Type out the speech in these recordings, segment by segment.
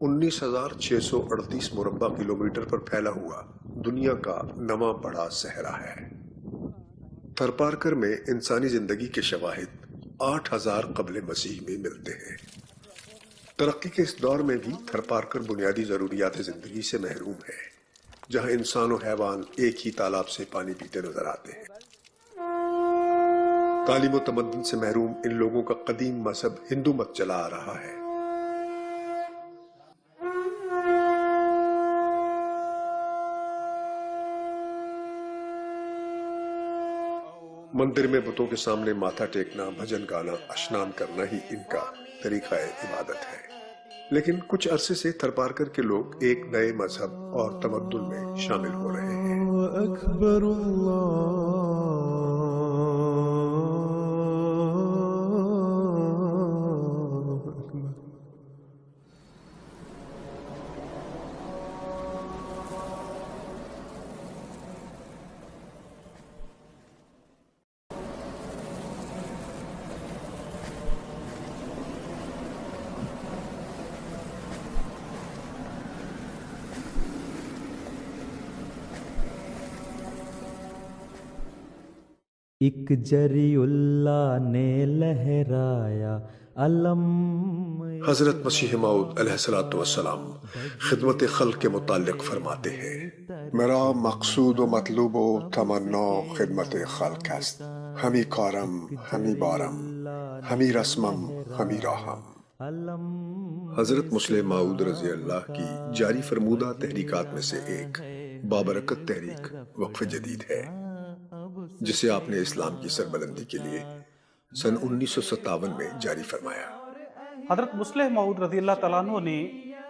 19,638 مربع کلومیٹر پر پھیلا ہوا دنیا کا نواں بڑا صحرا ہے۔ تھرپارکر میں انسانی زندگی کے شواہد 8,000 قبل مسیح میں ملتے ہیں۔ ترقی کے اس دور میں بھی تھرپارکر بنیادی ضروریات زندگی سے محروم ہے، جہاں انسان و حیوان ایک ہی تالاب سے پانی پیتے نظر آتے ہیں۔ تعلیم و تمدن سے محروم ان لوگوں کا قدیم مذہب ہندو مت چلا آ رہا ہے۔ مندر میں بتوں کے سامنے ماتھا ٹیکنا، بھجن گانا، اشنان کرنا ہی ان کا طریقہ عبادت ہے۔ لیکن کچھ عرصے سے تھرپارکر کے لوگ ایک نئے مذہب اور تمدن میں شامل ہو رہے ہیں۔ اکبر ایک جری اللہ نے لہرایا علم۔ حضرت مسیح موعود علیہ السلام خدمت خلق کے متعلق فرماتے ہیں، میرا مقصود و مطلوب و تمنا خدمت خلق است، ہمی کارم ہمی بارم ہمی رسمم ہمی راہم۔ حضرت مسلم موعود رضی اللہ کی جاری فرمودہ تحریکات میں سے ایک بابرکت تحریک وقف جدید ہے، جسے آپ نے اسلام کی سربلندی کے لیے سن 1957 میں جاری فرمایا۔ حضرت مسلم موعود رضی اللہ تعالیٰ عنہ نے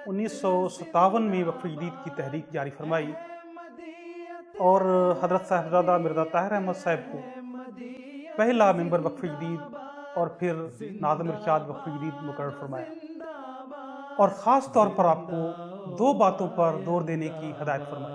1957 میں وقف جدید کی تحریک جاری فرمائی اور حضرت صاحبزادہ مرزا طاہر احمد صاحب کو پہلا ممبر وقف جدید اور پھر ناظم ارشاد وقف جدید مقرر فرمایا، اور خاص طور پر آپ کو دو باتوں پر زور دینے کی ہدایت فرمائی۔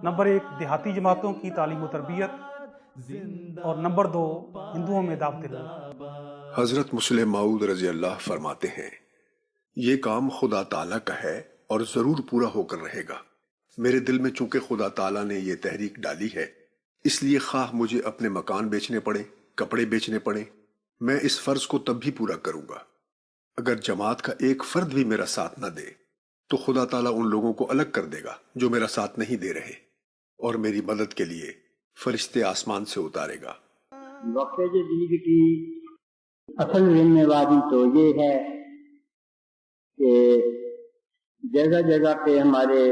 نمبر 1 دیہاتی جماعتوں کی تعلیم و تربیت، اور نمبر 2 ہندوؤں میں دعوت دینا۔ حضرت مسلم موعود رضی اللہ فرماتے ہیں، یہ کام خدا تعالیٰ کا ہے اور ضرور پورا ہو کر رہے گا۔ میرے دل میں چونکہ خدا تعالیٰ نے یہ تحریک ڈالی ہے، اس لیے خواہ مجھے اپنے مکان بیچنے پڑے، کپڑے بیچنے پڑے، میں اس فرض کو تب بھی پورا کروں گا۔ اگر جماعت کا ایک فرد بھی میرا ساتھ نہ دے تو خدا تعالیٰ ان لوگوں کو الگ کر دے گا جو میرا ساتھ نہیں دے رہے، اور میری مدد کے لیے فرشتے آسمان سے اتارے گا۔ وقف جدید کی اصل ذمہ داری تو یہ ہے کہ جگہ جگہ پہ ہمارے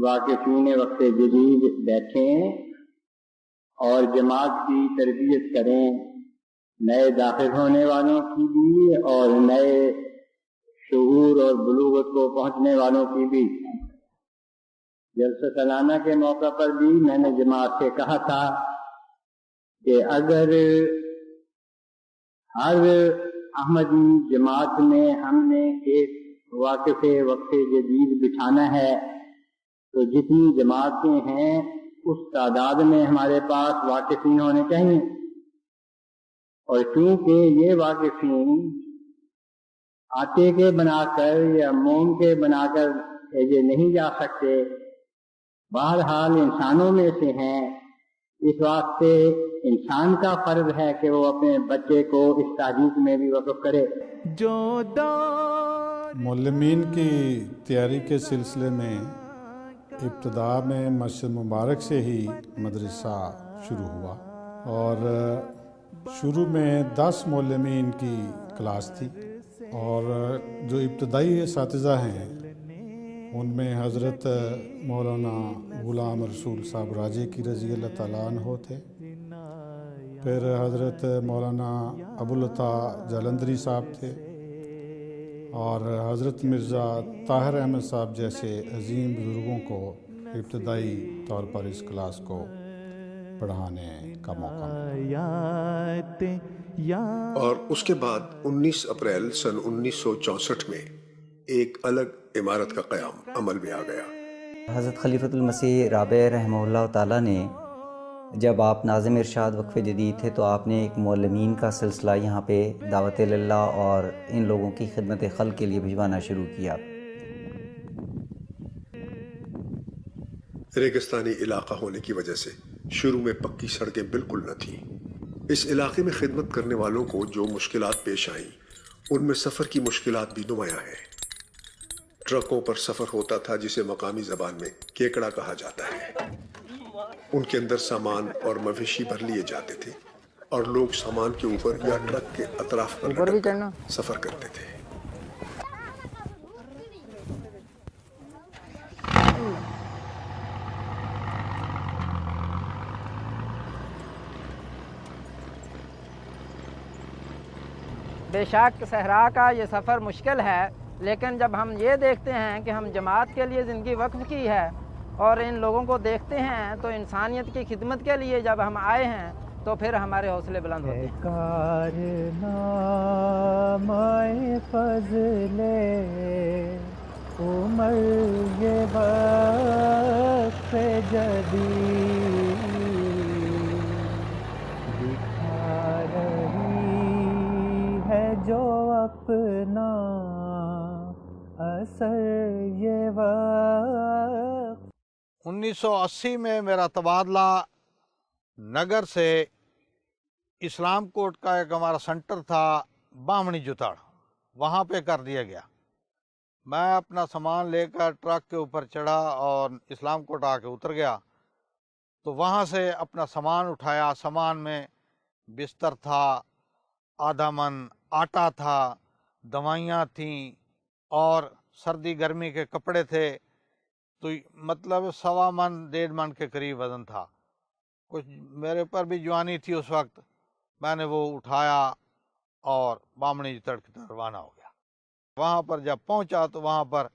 واقفین وقف جدید بیٹھیں اور جماعت کی تربیت کریں، نئے داخل ہونے والوں کی بھی اور نئے شعور اور بلوغت کو پہنچنے والوں کی بھی۔ جلسہ سالانہ کے موقع پر بھی میں نے جماعت سے کہا تھا کہ اگر ہر احمدی جماعت میں ہم نے ایک وقف جدید بٹھانا ہے تو جتنی جماعتیں ہیں اس تعداد میں ہمارے پاس واقفین ہونے چاہیے، اور کیونکہ یہ واقفین آٹے کے بنا کر یا موم کے بنا کر بھیجے نہیں جا سکتے، بہرحال انسانوں میں سے ہیں، اس واسطے انسان کا فرض ہے کہ وہ اپنے بچے کو اس تحریک میں بھی وقف کرے۔ معلمین کی تیاری کے سلسلے میں ابتدا میں مسجد مبارک سے ہی مدرسہ شروع ہوا، اور شروع میں 10 معلمین کی کلاس تھی، اور جو ابتدائی اساتذہ ہیں ان میں حضرت مولانا غلام رسول صاحب راجے کی رضی اللہ تعالیٰ عنہ تھے، پھر حضرت مولانا ابوالعطا جالندری صاحب تھے، اور حضرت مرزا طاہر احمد صاحب جیسے عظیم بزرگوں کو ابتدائی طور پر اس کلاس کو پڑھانے کا موقع ملا۔ اور اس کے بعد 19 اپریل سن 1964 میں ایک الگ عمارت کا قیام عمل میں آ گیا۔ حضرت خلیفۃ المسیح رابع رحمہ اللہ تعالیٰ نے جب آپ ناظم ارشاد وقف جدید تھے تو آپ نے ایک معلمین کا سلسلہ یہاں پہ دعوت اللہ اور ان لوگوں کی خدمت خلق کے لیے بھجوانا شروع کیا۔ ریگستانی علاقہ ہونے کی وجہ سے شروع میں پکی سڑکیں بالکل نہ تھیں۔ اس علاقے میں خدمت کرنے والوں کو جو مشکلات پیش آئیں ان میں سفر کی مشکلات بھی نمایاں ہیں۔ ٹرکوں پر سفر ہوتا تھا جسے مقامی زبان میں کیکڑا کہا جاتا ہے۔ ان کے اندر سامان اور مویشی بھر لیے جاتے تھے اور لوگ سامان کے اوپر یا ٹرک کے اطراف پر لٹک کر سفر کرتے تھے۔ بے شک صحرا کا یہ سفر مشکل ہے، لیکن جب ہم یہ دیکھتے ہیں کہ ہم جماعت کے لیے زندگی وقف کی ہے اور ان لوگوں کو دیکھتے ہیں تو انسانیت کی خدمت کے لیے جب ہم آئے ہیں تو پھر ہمارے حوصلے بلند ہوتے ہیں۔ کارنامۂ فضل عمر یہ وقت جدید دکھا رہی ہے جو اپنا اثر یہ وقت۔ 1980 میں میرا تبادلہ نگر سے اسلام کوٹ کا ایک ہمارا سنٹر تھا بامنی جتاڑ، وہاں پہ کر دیا گیا۔ میں اپنا سامان لے کر ٹرک کے اوپر چڑھا اور اسلام کوٹ آ کے اتر گیا، تو وہاں سے اپنا سامان اٹھایا۔ سامان میں بستر تھا، آدھا من آٹا تھا، دوائیاں تھیں اور سردی گرمی کے کپڑے تھے، تو مطلب 1.25 من 1.5 من کے قریب وزن تھا۔ کچھ میرے اوپر بھی جوانی تھی اس وقت، میں نے وہ اٹھایا اور بامنی جتڑ کی طرف روانہ ہو گیا۔ وہاں پر جب پہنچا تو وہاں پر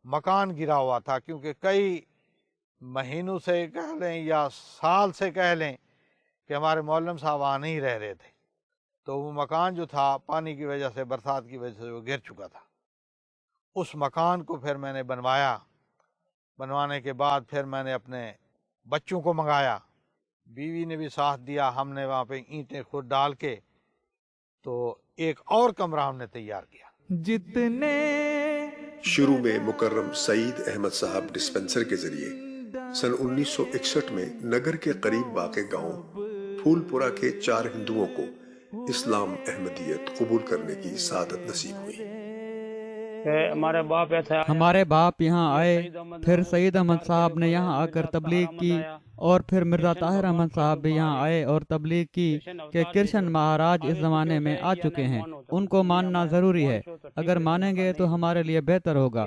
مکان گرا ہوا تھا، کیونکہ کئی مہینوں سے کہہ لیں یا سال سے کہہ لیں کہ ہمارے معلم صاحب وہاں نہیں رہ رہے تھے، تو وہ مکان جو تھا پانی کی وجہ سے، برسات کی وجہ سے وہ گر چکا تھا۔ اس مکان کو پھر میں نے بنوایا۔ بنوانے کے بعد پھر میں نے اپنے بچوں کو منگایا، بیوی نے بھی ساتھ دیا۔ ہم نے وہاں پہ اینٹیں خود ڈال کے تو ایک اور کمرہ ہم نے تیار کیا۔ جتنے شروع میں مکرم سعید احمد صاحب ڈسپنسر کے ذریعے سن 1961 میں نگر کے قریب واقع گاؤں پھول پورا کے 4 ہندوؤں کو اسلام احمدیت قبول کرنے کی سعادت نصیب ہوئی۔ ہمارے باپ یہاں آئے، پھر سعید احمد صاحب نے یہاں آ کر تبلیغ کی، اور پھر مرزا طاہر احمد صاحب بھی یہاں آئے اور تبلیغ کی کہ کرشن مہاراج اس زمانے میں آ چکے ہیں، ان کو ماننا ضروری ہے، اگر مانیں گے تو ہمارے لیے بہتر ہوگا۔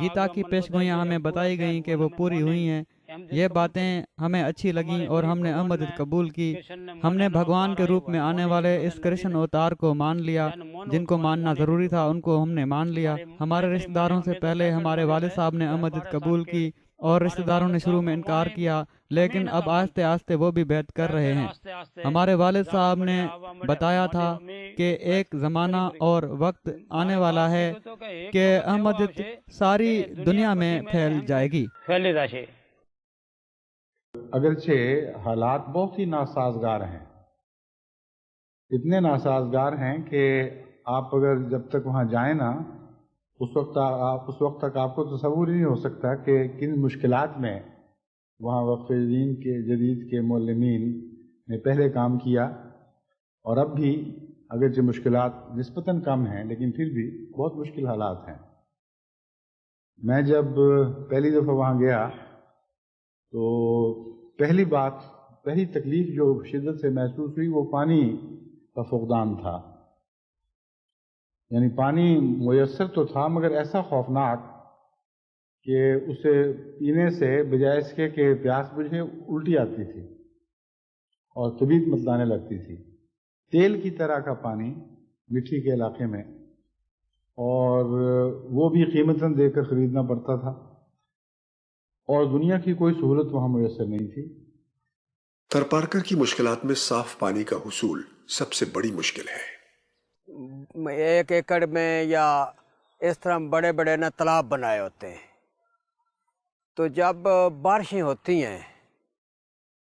گیتا کی پیشگوئیاں ہمیں بتائی گئیں کہ وہ پوری ہوئی ہیں۔ یہ باتیں ہمیں اچھی لگیں اور ہم نے احمدیت قبول کی۔ ہم نے بھگوان کے روپ میں آنے والے اس کرشن اوتار کو مان لیا، جن کو ماننا ضروری تھا ان کو ہم نے مان لیا۔ ہمارے رشتہ داروں سے پہلے ہمارے والد صاحب نے احمدیت قبول کی اور رشتہ داروں نے شروع میں انکار کیا، لیکن اب آہستہ آہستہ وہ بھی بیعت کر رہے ہیں۔ ہمارے والد صاحب نے بتایا تھا کہ ایک زمانہ اور وقت آنے والا ہے کہ احمدیت ساری دنیا میں پھیل جائے گی۔ اگرچہ حالات بہت ہی ناسازگار ہیں، اتنے ناسازگار ہیں کہ آپ اگر جب تک وہاں جائیں نا، اس وقت تک آپ کو تصور ہی نہیں ہو سکتا کہ کن مشکلات میں وہاں وقف جدید کے معلمین نے پہلے کام کیا، اور اب بھی اگرچہ مشکلات نسبتاً کم ہیں لیکن پھر بھی بہت مشکل حالات ہیں۔ میں جب پہلی دفعہ وہاں گیا تو پہلی تکلیف جو شدت سے محسوس ہوئی وہ پانی کا فقدان تھا۔ یعنی پانی میسر تو تھا مگر ایسا خوفناک کہ اسے پینے سے بجائے اس کے کہ پیاس بجھے الٹی آتی تھی اور طبیعت متلانے لگتی تھی۔ تیل کی طرح کا پانی مٹی کے علاقے میں، اور وہ بھی قیمتاً دے کر خریدنا پڑتا تھا، اور دنیا کی کوئی سہولت وہاں میسر نہیں تھی۔ تھرپارکر کی مشکلات میں صاف پانی کا حصول سب سے بڑی مشکل ہے۔ 1 ایکڑ میں یا اس طرح بڑے بڑے تالاب بنائے ہوتے ہیں، تو جب بارشیں ہوتی ہیں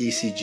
ECG,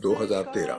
2013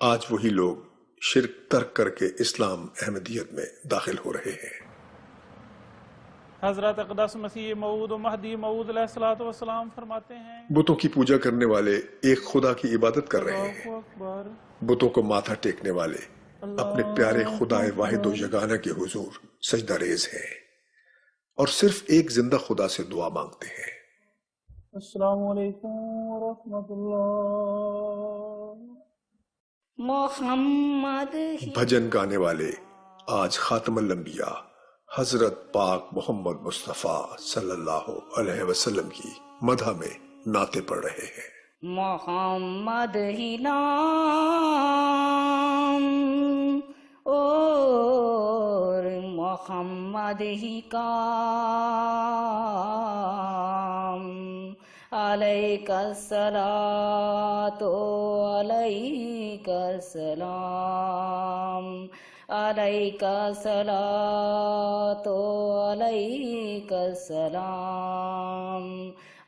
آج وہی لوگ شرک ترک کر کے اسلام احمدیت میں داخل ہو رہے ہیں۔ حضرت اقدس مسیح موعود و مہدی موعود علیہ الصلوۃ والسلام فرماتے ہیں بتوں کی پوجا کرنے والے ایک خدا کی عبادت کر رہے ہیں۔ اللہ اکبر۔ بتوں کو ماتھا ٹیکنے والے اپنے پیارے خدا واحد و یگانہ کے حضور سجدہ ریز ہیں اور صرف ایک زندہ خدا سے دعا مانگتے ہیں۔ السلام علیکم ورحمۃ اللہ۔ محمد بھجن گانے والے آج خاتم الانبیاء حضرت پاک محمد مصطفیٰ صلی اللہ علیہ وسلم کی مدح میں نعتیں پڑھ رہے ہیں۔ محمد ہی نام اور محمد ہی کام، علیک الصلاۃ علیک السلام، علیک الصلاۃ علیک السلام،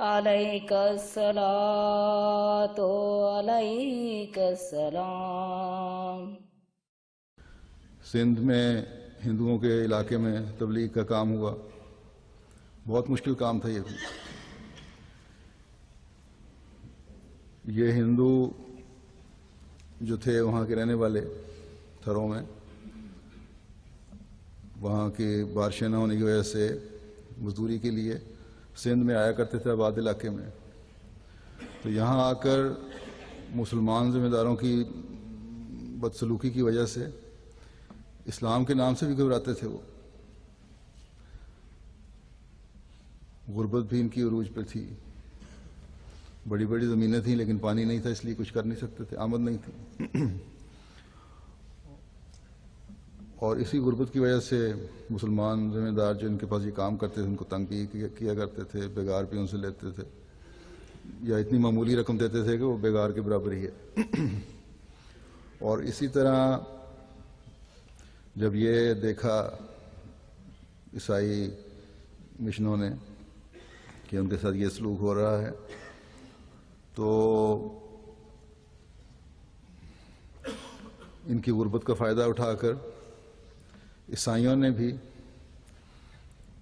علیک الصلاۃ علیک السلام۔ سندھ میں ہندوؤں کے علاقے میں تبلیغ کا کام ہوا، بہت مشکل کام تھا یہ ہندو جو تھے وہاں کے رہنے والے تھروں میں، وہاں کی بارشیں نہ ہونے کی وجہ سے مزدوری کے لیے سندھ میں آیا کرتے تھے آباد علاقے میں، تو یہاں آ کر مسلمان ذمہ داروں کی بدسلوکی کی وجہ سے اسلام کے نام سے بھی گھبراتے تھے۔ وہ غربت بھی ان کی عروج پہ تھی، بڑی بڑی زمینیں تھیں لیکن پانی نہیں تھا، اس لیے کچھ کر نہیں سکتے تھے، آمد نہیں تھی، اور اسی غربت کی وجہ سے مسلمان ذمہ دار جو ان کے پاس یہ کام کرتے تھے ان کو تنگ بھی کیا کرتے تھے، بیگار بھی ان سے لیتے تھے، یا اتنی معمولی رقم دیتے تھے کہ وہ بیگار کے برابر ہی ہے۔ اور اسی طرح جب یہ دیکھا عیسائی مشنوں نے کہ ان کے ساتھ یہ سلوک ہو رہا ہے، تو ان کی غربت کا فائدہ اٹھا کر عیسائیوں نے بھی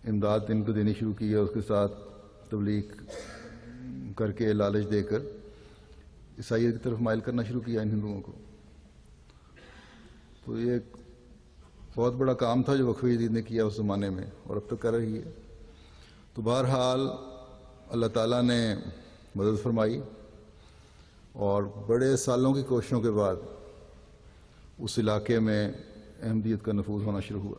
امداد ان کو دینی شروع کی ہے، اس کے ساتھ تبلیغ کر کے لالچ دے کر عیسائیت کی طرف مائل کرنا شروع کیا ان ہندوؤں کو۔ تو یہ ایک بہت بڑا کام تھا جو وقف جدید نے کیا اس زمانے میں، اور اب تک کر رہی ہے۔ تو بہرحال اللہ تعالیٰ نے مدد فرمائی اور بڑے سالوں کی کوششوں کے بعد اس علاقے میں احمدیت کا نفوذ ہونا شروع ہوا۔